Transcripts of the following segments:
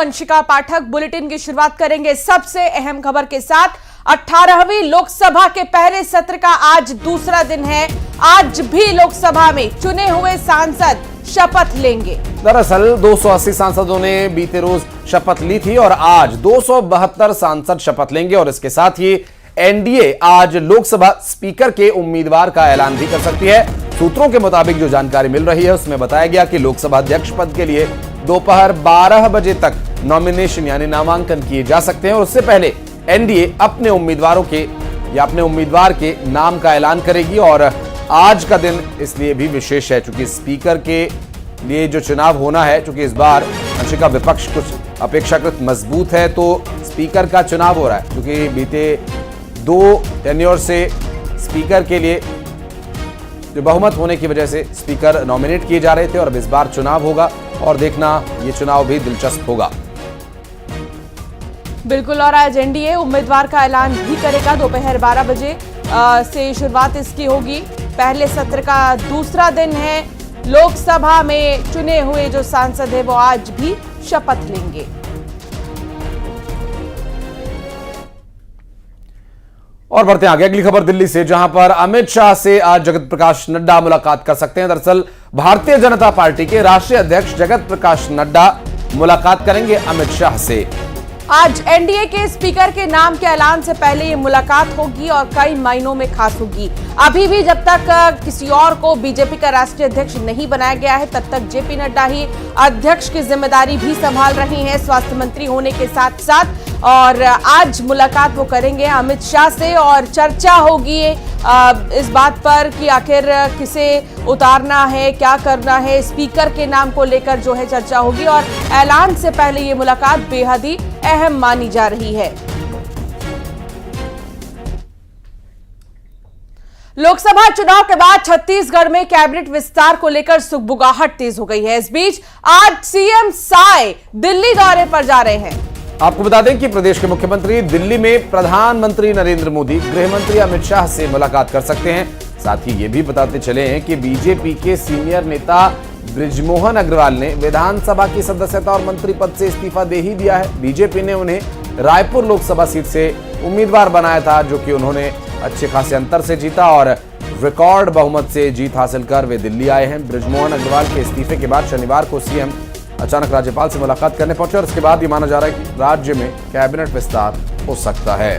अंशिका पाठक। Bulletin की शुरुआत करेंगे सबसे अहम खबर के साथ। 18वीं लोकसभा के पहले सत्र का आज दूसरा दिन है। आज भी लोकसभा में चुने हुए सांसद शपथ लेंगे। दरअसल 280 सांसदों ने बीते रोज शपथ ली थी और आज 272 सांसद शपथ लेंगे और इसके साथ ही एनडीए आज लोकसभा स्पीकर के उम्मीदवार का ऐलान भी कर सकती है। सूत्रों के मुताबिक जो जानकारी मिल रही है उसमें बताया गया कि लोकसभा अध्यक्ष पद के लिए दोपहर 12 बजे तक नॉमिनेशन यानी नामांकन किए जा सकते हैं और उससे पहले एनडीए अपने उम्मीदवारों के या अपने उम्मीदवार के नाम का ऐलान करेगी। और आज का दिन इसलिए भी विशेष है क्योंकि स्पीकर के लिए जो चुनाव होना है, क्योंकि इस बार अंशिका विपक्ष कुछ अपेक्षाकृत मजबूत है तो स्पीकर का चुनाव हो रहा है क्योंकि बीते 2 टेन्योर से स्पीकर के लिए जो बहुमत होने की वजह से स्पीकर नॉमिनेट किए जा रहे थे और अब इस बार चुनाव होगा और देखना ये चुनाव भी दिलचस्प होगा। बिल्कुल, और आज एनडीए उम्मीदवार का ऐलान भी करेगा। दोपहर 12 बजे से शुरुआत इसकी होगी। पहले सत्र का दूसरा दिन है। लोकसभा में चुने हुए जो सांसद है वो आज भी शपथ लेंगे। और बढ़ते हैं आगे, अगली खबर दिल्ली से, जहां पर अमित शाह से आज जगत प्रकाश नड्डा मुलाकात कर सकते हैं। दरअसल भारतीय जनता पार्टी के राष्ट्रीय अध्यक्ष जगत प्रकाश नड्डा मुलाकात करेंगे अमित शाह से। आज एनडीए के स्पीकर के नाम के ऐलान से पहले ये मुलाकात होगी और कई मायनों में खास होगी। अभी भी जब तक किसी और को बीजेपी का राष्ट्रीय अध्यक्ष नहीं बनाया गया है तब तक जेपी नड्डा ही अध्यक्ष की जिम्मेदारी भी संभाल रही हैं, स्वास्थ्य मंत्री होने के साथ साथ। और आज मुलाकात वो करेंगे अमित शाह से और चर्चा होगी इस बात पर कि आखिर किसे उतारना है, क्या करना है। स्पीकर के नाम को लेकर जो है चर्चा होगी और ऐलान से पहले ये मुलाकात बेहद ही अहम मानी जा रही है। लोकसभा चुनाव के बाद छत्तीसगढ़ में कैबिनेट विस्तार को लेकर सुगबुगाहट तेज हो गई है। इस बीच आज सीएम साय दिल्ली दौरे पर जा रहे हैं। आपको बता दें कि प्रदेश के मुख्यमंत्री दिल्ली में प्रधानमंत्री नरेंद्र मोदी, गृह मंत्री अमित शाह से मुलाकात कर सकते हैं। साथ ही ये भी बताते चले हैं कि बीजेपी के सीनियर नेता बृजमोहन अग्रवाल ने विधानसभा की सदस्यता और मंत्री पद से इस्तीफा दे ही दिया है। बीजेपी ने उन्हें रायपुर लोकसभा सीट से उम्मीदवार बनाया था जो कि उन्होंने अच्छे खासे अंतर से जीता और रिकॉर्ड बहुमत से जीत हासिल कर वे दिल्ली आए हैं। बृजमोहन अग्रवाल के इस्तीफे के बाद शनिवार को सीएम अचानक राज्यपाल से मुलाकात करने पहुंचे और इसके बाद ये माना जा रहा है कि राज्य में कैबिनेट विस्तार हो सकता है।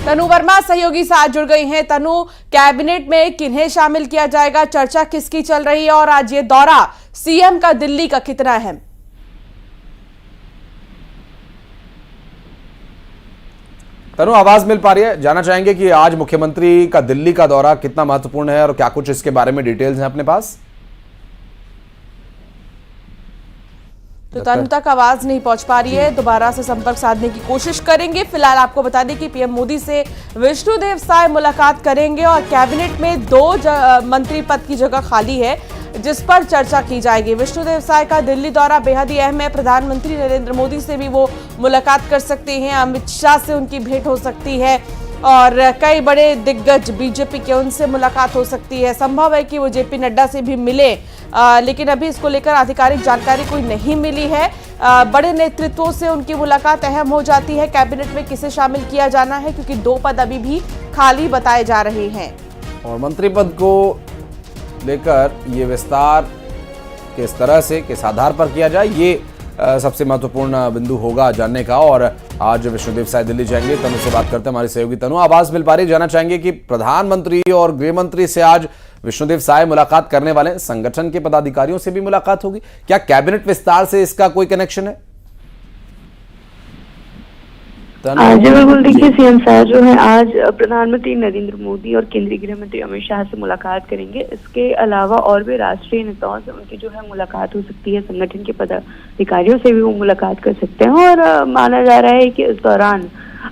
तनु वर्मा सहयोगी साथ जुड़ गई हैं। तनु, कैबिनेट में किन्हें शामिल किया जाएगा, चर्चा किसकी चल रही है और आज ये दौरा सीएम का दिल्ली का कितना अहम? तनु, आवाज मिल पा रही है? जानना चाहेंगे कि आज मुख्यमंत्री का दिल्ली का दौरा कितना महत्वपूर्ण है और क्या कुछ इसके बारे में डिटेल्स हैं अपने पास? तो तनु तक आवाज नहीं पहुंच पा रही है, दोबारा से संपर्क साधने की कोशिश करेंगे। फिलहाल आपको बता दें कि पीएम मोदी से विष्णुदेव साय मुलाकात करेंगे और कैबिनेट में 2 मंत्री पद की जगह खाली है जिस पर चर्चा की जाएगी। विष्णुदेव साय का दिल्ली दौरा बेहद ही अहम है। प्रधानमंत्री नरेंद्र मोदी से भी वो मुलाकात कर सकते हैं, अमित शाह से उनकी भेंट हो सकती है और कई बड़े दिग्गज बीजेपी के उनसे मुलाकात हो सकती है। संभव है कि वो जेपी नड्डा से भी मिले, लेकिन अभी इसको लेकर आधिकारिक जानकारी कोई नहीं मिली है। बड़े नेतृत्वों से उनकी मुलाकात अहम हो जाती है। कैबिनेट में किसे शामिल किया जाना है क्योंकि 2 पद अभी भी खाली बताए जा रहे हैं और मंत्री पद को लेकर ये विस्तार किस तरह से, किस आधार पर किया जाए, ये सबसे महत्वपूर्ण बिंदु होगा जानने का। और आज विष्णुदेव साय दिल्ली जाएंगे। तनु से बात करते हैं हमारी सहयोगी तनु। आवाज मिल पा रही, जानना चाहेंगे कि प्रधानमंत्री और गृह मंत्री से आज विष्णुदेव साय मुलाकात करने वाले, संगठन के पदाधिकारियों से भी मुलाकात होगी। क्या कैबिनेट विस्तार से इसका कोई कनेक्शन है? जी बिल्कुल, देखिए सीएम साय जो है आज प्रधानमंत्री नरेंद्र मोदी और केंद्रीय गृह मंत्री अमित शाह से मुलाकात करेंगे। इसके अलावा और भी राष्ट्रीय नेताओं से उनकी जो है मुलाकात हो सकती है, संगठन के पदाधिकारियों से भी वो मुलाकात कर सकते हैं। और माना जा रहा है कि इस दौरान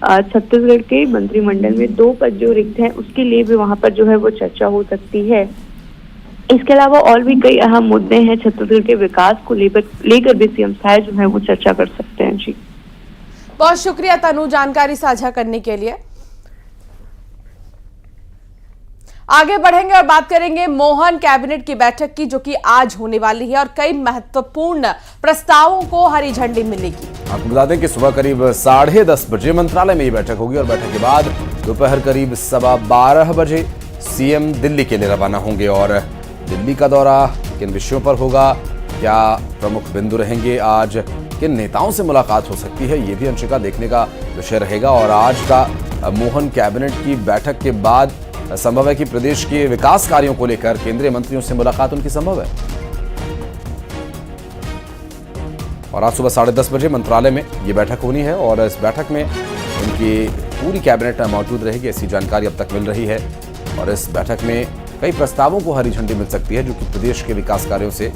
छत्तीसगढ़ के मंत्रिमंडल में 2 पद जो रिक्त हैं उसके लिए भी वहां पर जो है वो चर्चा हो सकती है। इसके अलावा और भी कई अहम मुद्दे हैं, छत्तीसगढ़ के विकास को लेकर भी सीएम साय जो है वो चर्चा कर सकते हैं। जी बहुत शुक्रिया तनु जानकारी साझा करने के लिए। आगे बढ़ेंगे और बात करेंगे मोहन कैबिनेट की बैठक की, जो कि आज होने वाली है और कई महत्वपूर्ण प्रस्तावों को हरी झंडी मिलेगी। आपको बता दें कि सुबह करीब 10:30 बजे मंत्रालय में ये बैठक होगी और बैठक के बाद दोपहर करीब 12:15 बजे सीएम दिल्ली के लिए रवाना होंगे। और दिल्ली का दौरा किन विषयों पर होगा, क्या प्रमुख बिंदु रहेंगे, आज किन नेताओं से मुलाकात हो सकती है, ये भी अंशिका देखने का विषय रहेगा। और आज का मोहन कैबिनेट की बैठक के बाद संभव है कि प्रदेश के विकास कार्यों को लेकर केंद्रीय मंत्रियों से मुलाकात उनकी संभव है। और आज सुबह 10:30 बजे मंत्रालय में ये बैठक होनी है और इस बैठक में उनकी पूरी कैबिनेट मौजूद रहेगी, ऐसी जानकारी अब तक मिल रही है। और इस बैठक में कई प्रस्तावों को हरी झंडी मिल सकती है जो कि प्रदेश के विकास कार्यों से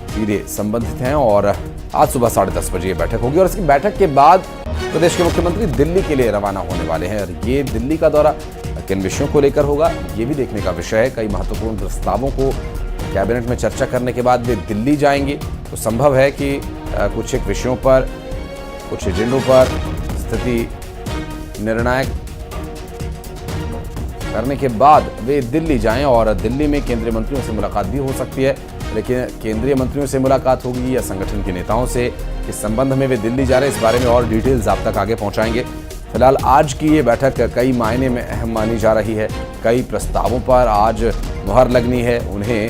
सीधे संबंधित हैं। और आज सुबह 10:30 बजे ये बैठक होगी और इसकी बैठक के बाद प्रदेश के मुख्यमंत्री दिल्ली के लिए रवाना होने वाले हैं। और ये दिल्ली का दौरा किन विषयों को लेकर होगा, ये भी देखने का विषय है। कई महत्वपूर्ण प्रस्तावों को कैबिनेट में चर्चा करने के बाद वे दिल्ली जाएंगे, तो संभव है कि कुछ एक विषयों पर, कुछ एजेंडों पर स्थिति निर्णायक करने के बाद वे दिल्ली जाएं और दिल्ली में केंद्रीय मंत्रियों से मुलाकात भी हो सकती है। लेकिन केंद्रीय मंत्रियों से मुलाकात होगी या संगठन के नेताओं से, इस संबंध में वे दिल्ली जा रहे हैं, इस बारे में और डिटेल्स आप तक आगे पहुंचाएंगे। फिलहाल आज की ये बैठक कई मायने में अहम मानी जा रही है। कई प्रस्तावों पर आज मुहर लगनी है, उन्हें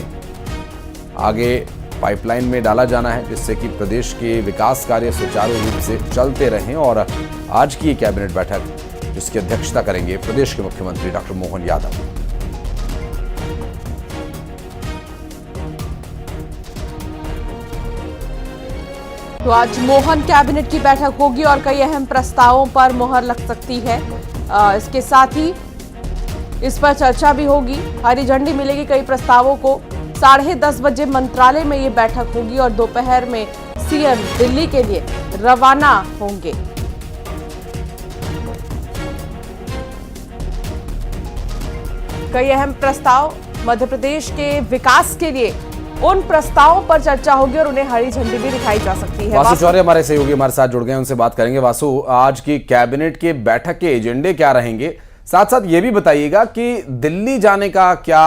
आगे पाइपलाइन में डाला जाना है जिससे कि प्रदेश के विकास कार्य सुचारू रूप से चलते रहें। और आज की ये कैबिनेट बैठक जिसकी अध्यक्षता करेंगे प्रदेश के मुख्यमंत्री डॉक्टर मोहन यादव। तो आज मोहन कैबिनेट की बैठक होगी और कई अहम प्रस्तावों पर मुहर लग सकती है। इसके साथ ही इस पर चर्चा भी होगी, हरी झंडी मिलेगी कई प्रस्तावों को। 10:30 बजे मंत्रालय में ये बैठक होगी और दोपहर में सीएम दिल्ली के लिए रवाना होंगे। कई अहम प्रस्ताव मध्य प्रदेश के विकास के लिए, उन प्रस्तावों पर चर्चा होगी और उन्हें हरी झंडी भी दिखाई जा सकती है। वासु चौरे हमारे सहयोगी हमारे साथ जुड़ गए, उनसे बात करेंगे। वासु, आज की कैबिनेट के बैठक के एजेंडे क्या रहेंगे, साथ साथ ये भी बताइएगा कि दिल्ली जाने का क्या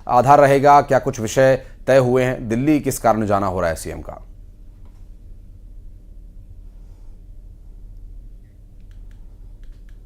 आधार रहेगा, क्या कुछ विषय तय हुए हैं, दिल्ली किस कारण जाना हो रहा है सीएम का?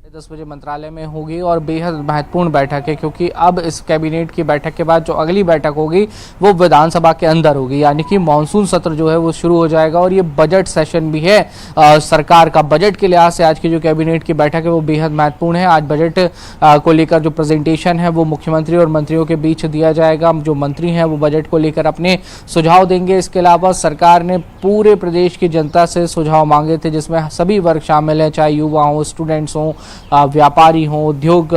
10 बजे मंत्रालय में होगी और बेहद महत्वपूर्ण बैठक है, क्योंकि अब इस कैबिनेट की बैठक के बाद जो अगली बैठक होगी वो विधानसभा के अंदर होगी, यानी कि मानसून सत्र जो है वो शुरू हो जाएगा। और ये बजट सेशन भी है सरकार का। बजट के लिहाज से आज की जो कैबिनेट की बैठक है वो बेहद महत्वपूर्ण है। आज बजट को लेकर जो प्रेजेंटेशन है वो मुख्यमंत्री और मंत्रियों के बीच दिया जाएगा। जो मंत्री हैं वो बजट को लेकर अपने सुझाव देंगे। इसके अलावा सरकार ने पूरे प्रदेश की जनता से सुझाव मांगे थे, जिसमें सभी वर्ग शामिल हैं, चाहे युवा हों, स्टूडेंट्स हों, व्यापारी हों, उद्योग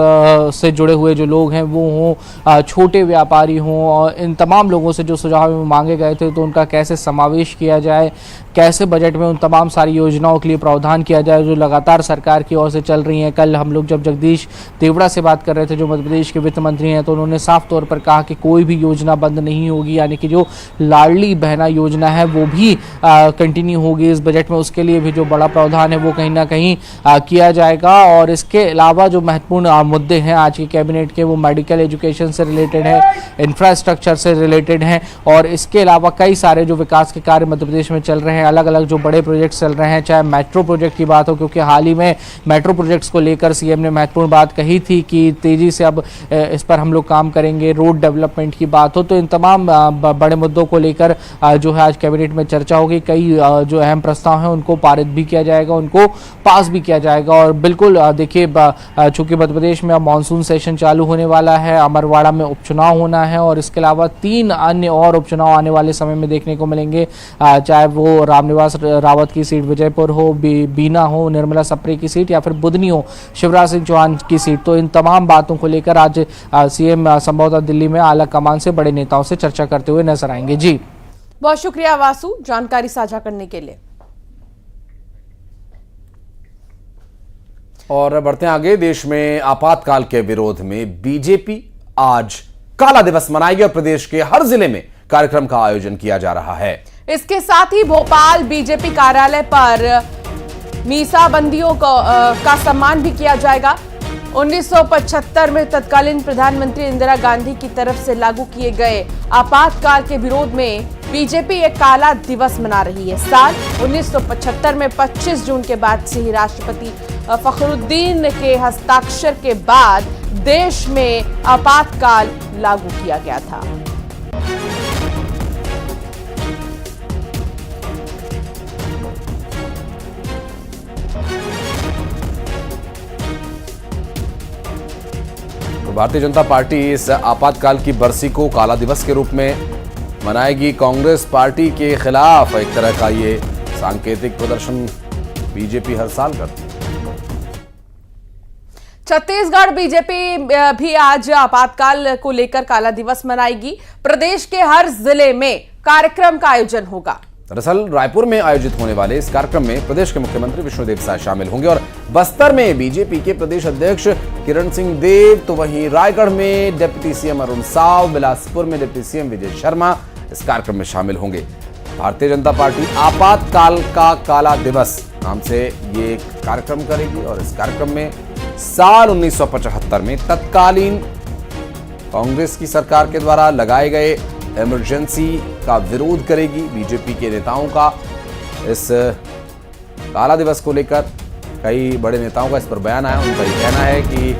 से जुड़े हुए जो लोग हैं वो हों, छोटे व्यापारी हों, और इन तमाम लोगों से जो सुझाव मांगे गए थे तो उनका कैसे समावेश किया जाए, कैसे बजट में उन तमाम सारी योजनाओं के लिए प्रावधान किया जाए जो लगातार सरकार की ओर से चल रही हैं। कल हम लोग जब जगदीश देवड़ा से बात कर रहे थे, जो मध्य प्रदेश के वित्त मंत्री हैं, तो उन्होंने साफ तौर पर कहा कि कोई भी योजना बंद नहीं होगी, यानी कि जो लाडली बहना योजना है वो भी कंटिन्यू होगी इस बजट में। उसके लिए भी जो बड़ा प्रावधान है वो कहीं ना कहीं किया जाएगा। और इसके अलावा जो महत्वपूर्ण मुद्दे हैं आज की कैबिनेट के, वो मेडिकल एजुकेशन से रिलेटेड है, इंफ्रास्ट्रक्चर से रिलेटेड हैं, और इसके अलावा कई सारे जो विकास के कार्य मध्य प्रदेश में चल रहे हैं, अलग अलग जो बड़े प्रोजेक्ट्स चल रहे हैं, चाहे मेट्रो प्रोजेक्ट की बात हो, क्योंकि हाल ही में मेट्रो प्रोजेक्ट्स को लेकर सीएम ने महत्वपूर्ण बात कही थी कि तेजी से अब इस पर हम लोग काम करेंगे। रोड डेवलपमेंट की बात हो, तो इन तमाम बड़े मुद्दों को लेकर जो है आज कैबिनेट में चर्चा होगी। कई जो अहम प्रस्ताव हैं उनको पारित भी किया जाएगा, उनको पास भी किया जाएगा। और बिल्कुल देखिए, चूंकि मध्य प्रदेश में अब मानसून सेशन चालू होने वाला है, अमरवाड़ा में उपचुनाव होना है और इसके अलावा 3 अन्य और उपचुनाव आने वाले समय में देखने को मिलेंगे, चाहे वो रामनिवास रावत की सीट विजयपुर हो, बीना हो निर्मला सप्रे की सीट, या फिर बुधनी हो शिवराज सिंह चौहान की सीट। तो इन तमाम बातों को लेकर आज सीएम संभवतः दिल्ली में आला कमान से बड़े नेताओं से चर्चा करते हुए नजर आएंगे। जी, बहुत शुक्रिया वासु जानकारी साझा करने के लिए। और बढ़ते हैं आगे। देश में आपातकाल के विरोध में बीजेपी आज काला दिवस मनाएगी और प्रदेश के हर जिले में कार्यक्रम का आयोजन किया जा रहा है। इसके साथ ही भोपाल बीजेपी कार्यालय पर मीसाबंदियों का सम्मान भी किया जाएगा। 1975 में तत्कालीन प्रधानमंत्री इंदिरा गांधी की तरफ से लागू किए गए आपातकाल के विरोध में बीजेपी एक काला दिवस मना रही है। साल 1975 में 25 जून के बाद से ही राष्ट्रपति फखरुद्दीन के हस्ताक्षर के बाद देश में आपातकाल लागू किया गया था। तो भारतीय जनता पार्टी इस आपातकाल की बरसी को काला दिवस के रूप में मनाएगी। कांग्रेस पार्टी के खिलाफ एक तरह का ये सांकेतिक प्रदर्शन बीजेपी हर साल करती है। छत्तीसगढ़ बीजेपी भी आज आपातकाल को लेकर काला दिवस मनाएगी। प्रदेश के हर जिले में कार्यक्रम का आयोजन होगा। दरअसल रायपुर में आयोजित होने वाले इस कार्यक्रम में प्रदेश के मुख्यमंत्री विष्णुदेव साय शामिल होंगे और बस्तर में बीजेपी के प्रदेश अध्यक्ष किरण सिंह देव, तो वहीं रायगढ़ में डिप्टी सीएम अरुण साव, बिलासपुर में डिप्टी सीएम विजय शर्मा इस कार्यक्रम में शामिल होंगे। भारतीय जनता पार्टी आपातकाल का काला दिवस नाम से ये कार्यक्रम करेगी और इस कार्यक्रम में साल 1975 में तत्कालीन कांग्रेस की सरकार के द्वारा लगाए गए इमरजेंसी का विरोध करेगी। बीजेपी के नेताओं का इस काला दिवस को लेकर कई बड़े नेताओं का इस पर बयान आया। उनका ये कहना है कि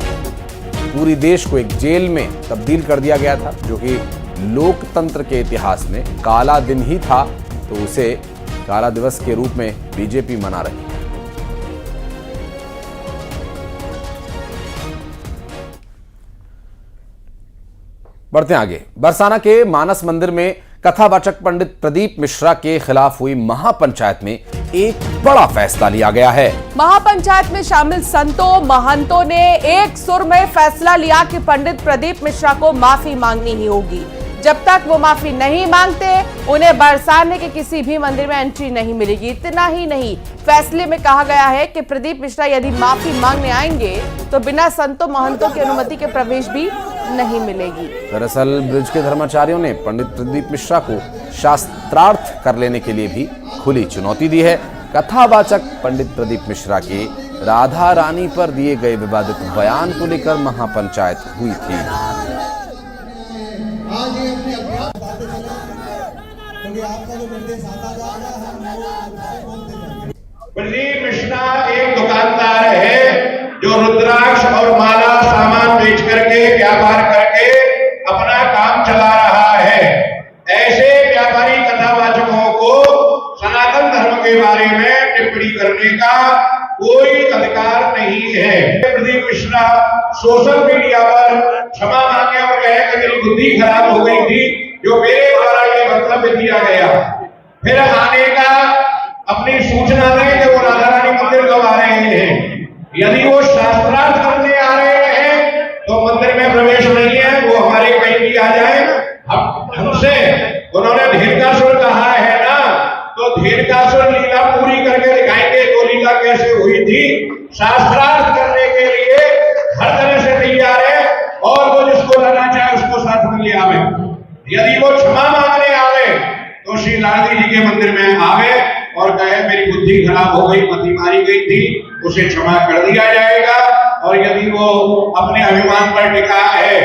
पूरी देश को एक जेल में तब्दील कर दिया गया था, जो कि लोकतंत्र के इतिहास में काला दिन ही था, तो उसे काला दिवस के रूप में बीजेपी मना रही है। बढ़ते आगे। बरसाना के मानस मंदिर में कथावाचक पंडित प्रदीप मिश्रा के खिलाफ हुई महापंचायत में एक बड़ा फैसला लिया गया है। महापंचायत में शामिल संतों महंतों ने एक सुर में फैसला लिया कि पंडित प्रदीप मिश्रा को माफी मांगनी ही होगी। जब तक वो माफी नहीं मांगते उन्हें बरसाने के किसी भी मंदिर में एंट्री नहीं मिलेगी। इतना ही नहीं, फैसले में कहा गया है कि प्रदीप मिश्रा यदि माफी मांगने आएंगे तो बिना संतों महंतों की अनुमति के प्रवेश भी नहीं मिलेगी। दरअसल ब्रिज के धर्माचार्यों ने पंडित प्रदीप मिश्रा को शास्त्रार्थ कर लेने के लिए भी खुली चुनौती दी है। कथावाचक पंडित प्रदीप मिश्रा के राधा रानी पर दिए गए विवादित बयान को लेकर महापंचायत हुई थी। प्रदीप मिश्रा एक दुकानदार है जो रुद्राक्ष और माला सामान बेच करके व्यापार करके अपना काम चला रहा है। ऐसे व्यापारी कथावाचकों को सनातन धर्म के बारे में टिप्पणी करने का कोई अधिकार नहीं है। प्रदीप मिश्रा सोशल मीडिया पर क्षमा मांगे और कहे कि मेरी बुद्धि खराब हो गई थी, जो मेरे द्वारा ये वक्तव्य दिया गया। फिर आने का अपनी सूचना दें कि वो राधा रानी मंदिर कब आ रहे हैं। यदि वो शास्त्रार्थ करने आ रहे हैं तो मंदिर में प्रवेश नहीं है, वो हमारे कहीं भी आ जाए। हमसे उन्होंने धीरकासुर कहा है ना, तो धीरकासुर लीला पूरी करके दिखाएंगे। वो लीला कैसे हुई थी, शास्त्रार्थ करने के लिए हर तरह से तैयार है और वो जिसको लाना चाहे उसको साथ में ले आवे। यदि वो क्षमा मांगने आवे तो श्री लालजी जी के मंदिर में आवे और कहे मेरी बुद्धि खराब हो गई, मति मारी गई थी, उसे क्षमा कर दिया जाएगा। और यदि वो अपने अभिमान पर टिका है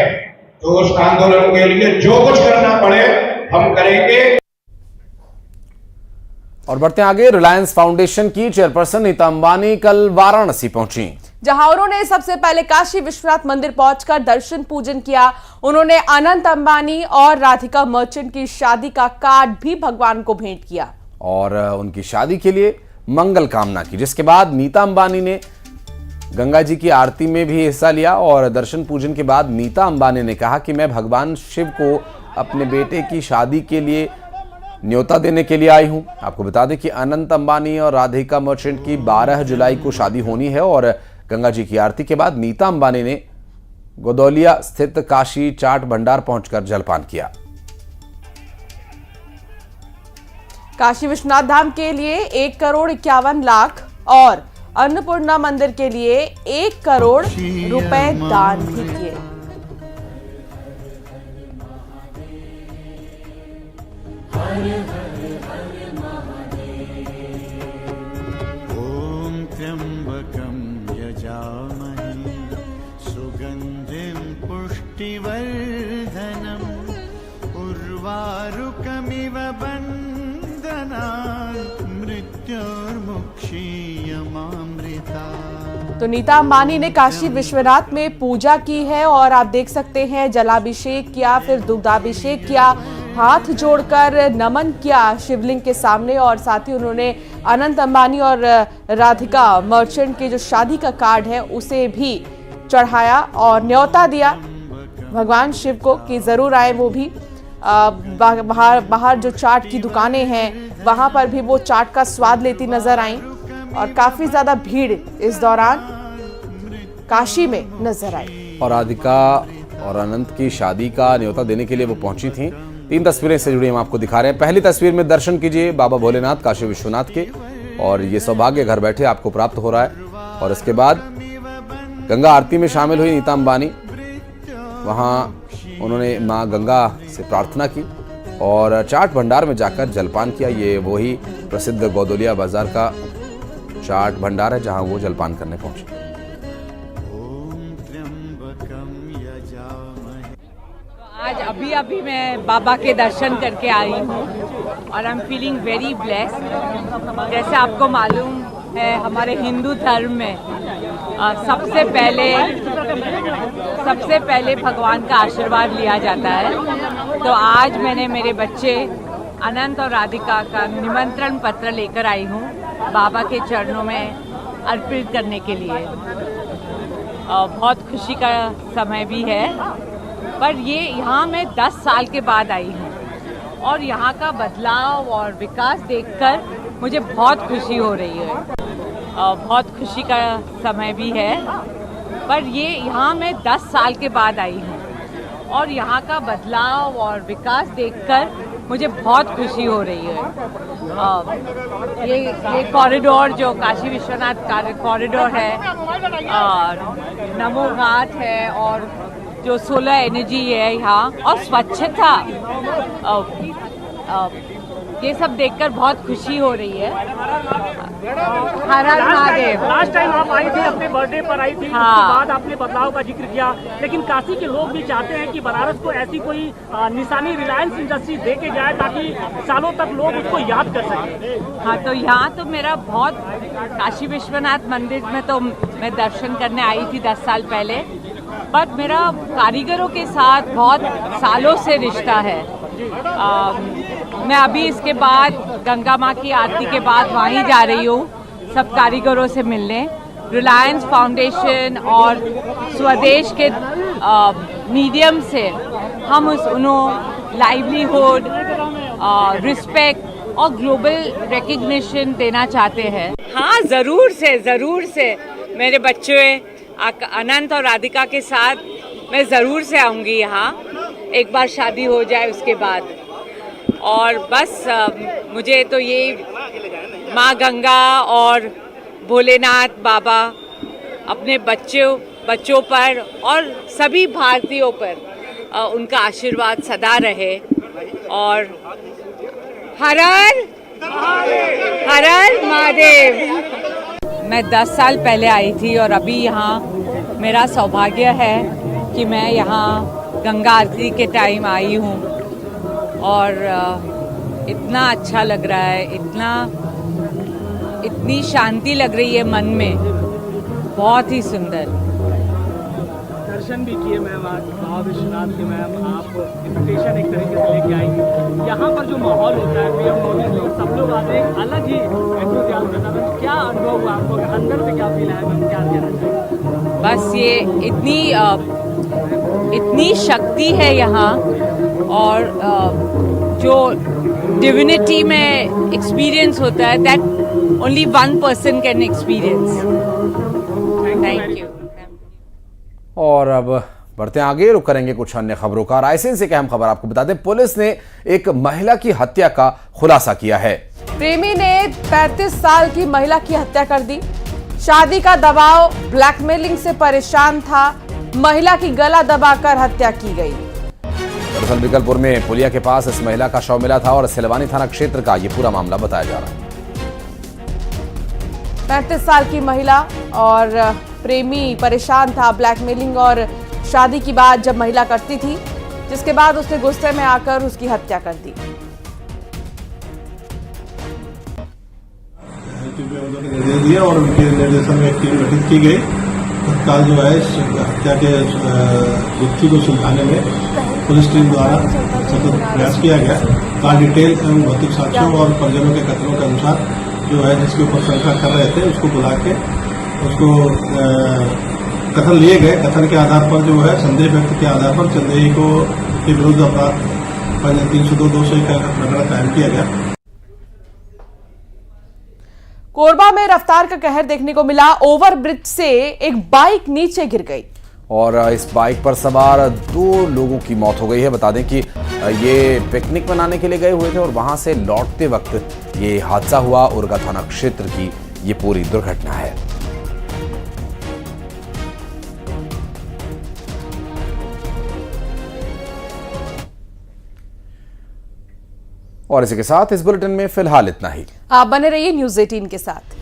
तो उस आंदोलन के लिए जो कुछ करना पड़े हम करेंगे। और बढ़ते आगे। रिलायंस फाउंडेशन की चेयरपर्सन नीता अंबानी कल वाराणसी पहुंची, जहां उन्होंने सबसे पहले काशी विश्वनाथ मंदिर पहुंचकर दर्शन पूजन किया। उन्होंने अनंत अंबानी और राधिका मर्चेंट की शादी का कार्ड भी भगवान को भेंट किया और उनकी शादी के लिए मंगल कामना की। जिसके बाद नीता अंबानी ने गंगा जी की आरती में भी हिस्सा लिया और दर्शन पूजन के बाद नीता अंबानी ने कहा कि मैं भगवान शिव को अपने बेटे की शादी के लिए न्योता देने के लिए आई हूं। आपको बता दें कि अनंत अंबानी और राधिका मर्चेंट की 12 जुलाई को शादी होनी है और गंगा जी की आरती के बाद नीता अंबानी ने गोदौलिया स्थित काशी चाट भंडार पहुंचकर जलपान किया। काशी विश्वनाथ धाम के लिए 1,51,00,000 और अन्नपूर्णा मंदिर के लिए 1 करोड़ रुपए दान भी किए। ओम त्र्यंबकं यजामहे पुष्टिवर्धनम् उर्वारुकमिव बन्धनात् मृत्योर्मुक्षीयमामृता। तो नीता अंबानी ने काशी विश्वनाथ में पूजा की है और आप देख सकते हैं जलाभिषेक किया, फिर दुग्धाभिषेक किया, हाथ जोड़कर नमन किया शिवलिंग के सामने और साथ ही उन्होंने अनंत अंबानी और राधिका मर्चेंट के जो शादी का कार्ड है उसे भी चढ़ाया और न्योता दिया भगवान शिव को कि जरूर आए वो भी। बाहर जो चाट की दुकानें हैं वहां पर भी वो चाट का स्वाद लेती नजर आई और काफी ज्यादा भीड़ इस दौरान काशी में नजर आई। और राधिका और अनंत की शादी का न्योता देने के लिए वो पहुंची थीं। 3 तस्वीरें से जुड़ी हम आपको दिखा रहे हैं। पहली तस्वीर में दर्शन कीजिए बाबा भोलेनाथ काशी विश्वनाथ के और ये सौभाग्य घर बैठे आपको प्राप्त हो रहा है। और इसके बाद गंगा आरती में शामिल हुई नीता अंबानी। वहां उन्होंने मां गंगा से प्रार्थना की और चाट भंडार में जाकर जलपान किया। ये वही प्रसिद्ध गौदोलिया बाजार का चाट भंडार है जहां वो जलपान करने पहुंचे। आज अभी मैं बाबा के दर्शन करके आई हूँ और I am feeling very blessed. जैसे आपको मालूम है हमारे हिंदू धर्म में सबसे पहले भगवान का आशीर्वाद लिया जाता है। तो आज मैंने मेरे बच्चे अनंत और राधिका का निमंत्रण पत्र लेकर आई हूँ बाबा के चरणों में अर्पित करने के लिए। बहुत खुशी का समय भी है, पर ये यहाँ मैं 10 साल के बाद आई हूँ और यहाँ का बदलाव और विकास देखकर मुझे बहुत खुशी हो रही है। बहुत खुशी का समय भी है, पर ये यहाँ मैं 10 साल के बाद आई हूँ और यहाँ का बदलाव और विकास देखकर मुझे बहुत खुशी हो रही है। ये कॉरिडोर जो काशी विश्वनाथ कॉरिडोर है, नमो घाट है और जो सोलर एनर्जी है यहाँ और स्वच्छता, ये सब देखकर बहुत खुशी हो रही है। हर हर महादेव। लास्ट टाइम आप आई थी अपने बर्थडे पर आई थी, हाँ। उसके बाद आपने बदलाव का जिक्र किया, लेकिन काशी के लोग भी चाहते हैं कि बनारस को ऐसी कोई निशानी रिलायंस इंडस्ट्री दे के जाए ताकि सालों तक लोग उसको याद कर सकें। हाँ, तो यहाँ तो मेरा बहुत काशी विश्वनाथ मंदिर में तो मैं दर्शन करने आई थी 10 साल पहले, पर मेरा कारीगरों के साथ बहुत सालों से रिश्ता है। मैं अभी इसके बाद गंगा माँ की आरती के बाद वहीं जा रही हूँ सब कारीगरों से मिलने। रिलायंस फाउंडेशन और स्वदेश के मीडियम से हम उन्हें लाइवलीहुड, रिस्पेक्ट और ग्लोबल रिकग्निशन देना चाहते हैं। हाँ, ज़रूर से मेरे बच्चे अनंत और राधिका के साथ मैं ज़रूर से आऊँगी यहाँ, एक बार शादी हो जाए उसके बाद। और बस मुझे तो ये माँ गंगा और भोलेनाथ बाबा अपने बच्चों पर और सभी भारतीयों पर उनका आशीर्वाद सदा रहे। और हर हर महादेव। मैं 10 साल पहले आई थी और अभी यहाँ मेरा सौभाग्य है कि मैं यहाँ गंगा आरती के टाइम आई हूँ और इतना अच्छा लग रहा है, इतनी शांति लग रही है मन में, बहुत ही सुंदर। दर्शन भी किए मैम आज बाबा विश्वनाथ के। मैम आप इन्विटेशन एक तरीके से लेके आई, यहाँ पर जो माहौल होता है पीएम मोदी लोग सब लोग आते हैं, अलग ही एंथुसियाज्म रहता है। क्या अनुभव हुआ आपको, अंदर से क्या फील है मैम, क्या कहना चाहिए? बस ये इतनी शक्ति है यहाँ और जो डिविनिटी में एक्सपीरियंस होता है that only one person can experience. Thank you. और अब बढ़ते आगे, रुक करेंगे कुछ अन्य खबरों का। रायसेन से क्या अहम खबर आपको बता दें, पुलिस ने एक महिला की हत्या का खुलासा किया है। प्रेमी ने 35 साल की महिला की हत्या कर दी। शादी का दबाव, ब्लैकमेलिंग से परेशान था, महिला की गला दबाकर हत्या की गई। दरअसल बिकलपुर में पुलिया के पास इस महिला का शव मिला था और सिलवानी थाना क्षेत्र का ये पूरा मामला बताया जा रहा है। 35 साल की महिला और प्रेमी परेशान था, ब्लैकमेलिंग और शादी की बात जब महिला करती थी, जिसके बाद उसने गुस्से में आकर उसकी हत्या कर दी। उन्होंने निर्देश दिया और उनके निर्देशन में एक टीम गठित की गई। तत्काल जो है इस हत्या के युक्ति को सुलझाने में पुलिस टीम द्वारा सतत प्रयास किया गया। का डिटेल एवं भौतिक साक्ष्यों और परिजनों के कथनों के अनुसार जो है जिसके ऊपर शंका कर रहे थे उसको बुला के उसको कथन लिए गए। कथन के आधार पर जो है संदेह व्यक्त के आधार पर चंदेही को के विरुद्ध अपराध 302(201) का प्रकरण कायम किया गया। कोरबा में रफ्तार का कहर देखने को मिला। ओवरब्रिज से एक बाइक नीचे गिर गई और इस बाइक पर सवार 2 लोगों की मौत हो गई है। बता दें कि ये पिकनिक मनाने के लिए गए हुए थे और वहां से लौटते वक्त ये हादसा हुआ। उरगा थाना क्षेत्र की ये पूरी दुर्घटना है। और इसी के साथ इस बुलेटिन में फिलहाल इतना ही। आप बने रहिए न्यूज़ 18 के साथ।